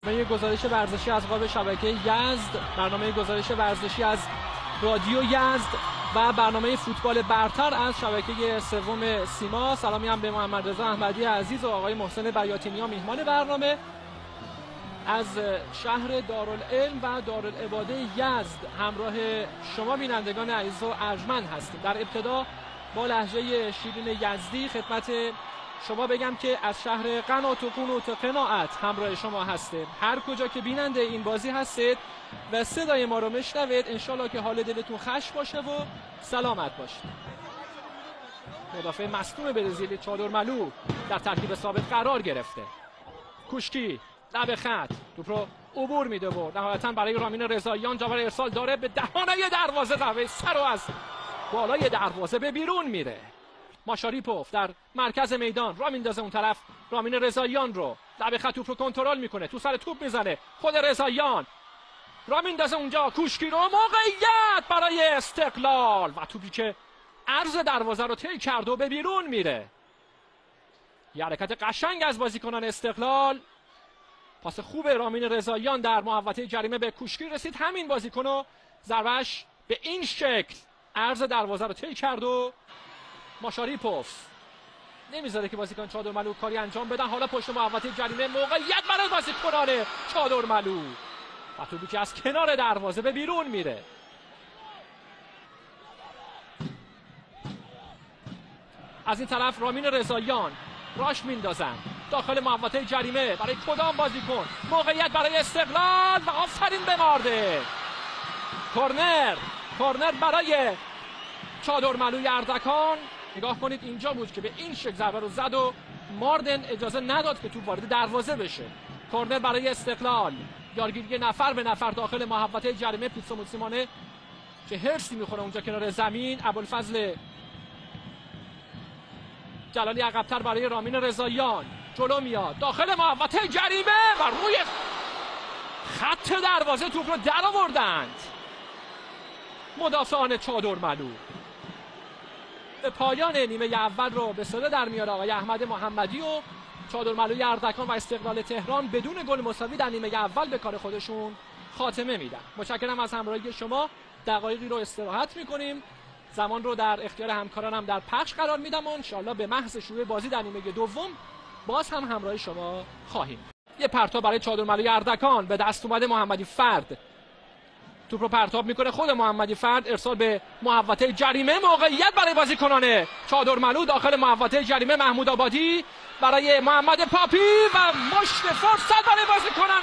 برنامه گزارش ورزشی از قاب شبکه یزد، برنامه گزارش ورزشی از رادیو یزد و برنامه فوتبال برتر از شبکه سوم سیما. سلامی هم به محمد رضا احمدی عزیز و آقای محسن بیاتینیا میهمان برنامه از شهر دارالعلم و دارالعباده یزد. همراه شما بینندگان عزیز و ارجمند هستیم. در ابتدا با لهجه شیرین یزدی خدمت شما بگم که از شهر قنات و قنوت و قناعت همراه شما هستیم. هر کجا که بیننده این بازی هستید و صدای ما رو مشنوید، انشالله که حال دلتون خوش باشه و سلامت باشید. مدافع مصدوم برزیلی چادرملو در ترکیب ثابت قرار گرفته. کوشکی لب خط توپ رو عبور میده و نهایتا برای رامین رضاییان جا برای ارسال داره به دهانه دروازه، ضربه سر و از بالای دروازه به بیرون میره. ماشاریپوف در مرکز میدان را میندازه اون طرف، رامین رضاییان رو لب خط توپ رو کنترل میکنه، تو سر توپ میزنه خود رضاییان، را میندازه اونجا، کوشکی رو موقعیت برای استقلال و توپی که عرض دروازه رو طی کرد و به بیرون میره. یه حرکت قشنگ از بازیکنان استقلال، پاس خوب رامین رضاییان در محوطه جریمه به کوشکی رسید، همین بازیکن رو ضربه‌اش به این شکل عرض دروازه رو طی کرد و ماشاریپوف نمیذاره که بازیکن چادرملو کاری انجام بدن. حالا پشت محوطه جریمه موقعیت برای بازیکنان چادرملو و توپی که از کنار دروازه به بیرون میره. از این طرف رامین رضاییان راش میندازن داخل محوطه جریمه، برای کدام بازیکن؟ موقعیت برای استقلال و آفرین به مارده. کورنر برای چادرملوی اردکان. نگاه کنید اینجا بود که به این شکل ضربه رو زد و ماردن اجازه نداد که توپ وارد دروازه بشه. کورنر برای استقلال، یارگیری نفر به نفر داخل محوطه جریمه. پیتسو موسیمانه که هرسی میخوره اونجا کنار زمین. ابوالفضل جلالی عقب‌تر برای رامین رضاییان، جلو میاد داخل محوطه جریمه و روی خط دروازه توپ رو در آوردند مدافعان چادرملو. به پایان نیمه اول رو به صدا در میاره آقای احمد محمدی و چادرملوی اردکان و استقلال تهران بدون گل مساوی در نیمه اول به کار خودشون خاتمه میدن. متشکرم از همراهی شما. دقایقی رو استراحت میکنیم، زمان رو در اختیار همکارانم در پخش قرار میدم و انشالله به محض شروع بازی در نیمه دوم باز هم همراه شما خواهیم. یه پرتاب برای چادرملوی اردکان به دست اومده محمدی فرد، توپ رو پرتاب میکنه خود محمدی فرد، ارسال به محوطه جریمه، موقعیت برای بازیکنان چادرملو داخل محوطه جریمه. محمود آبادی برای محمد پاپی و مشت فرصت برای بازیکنان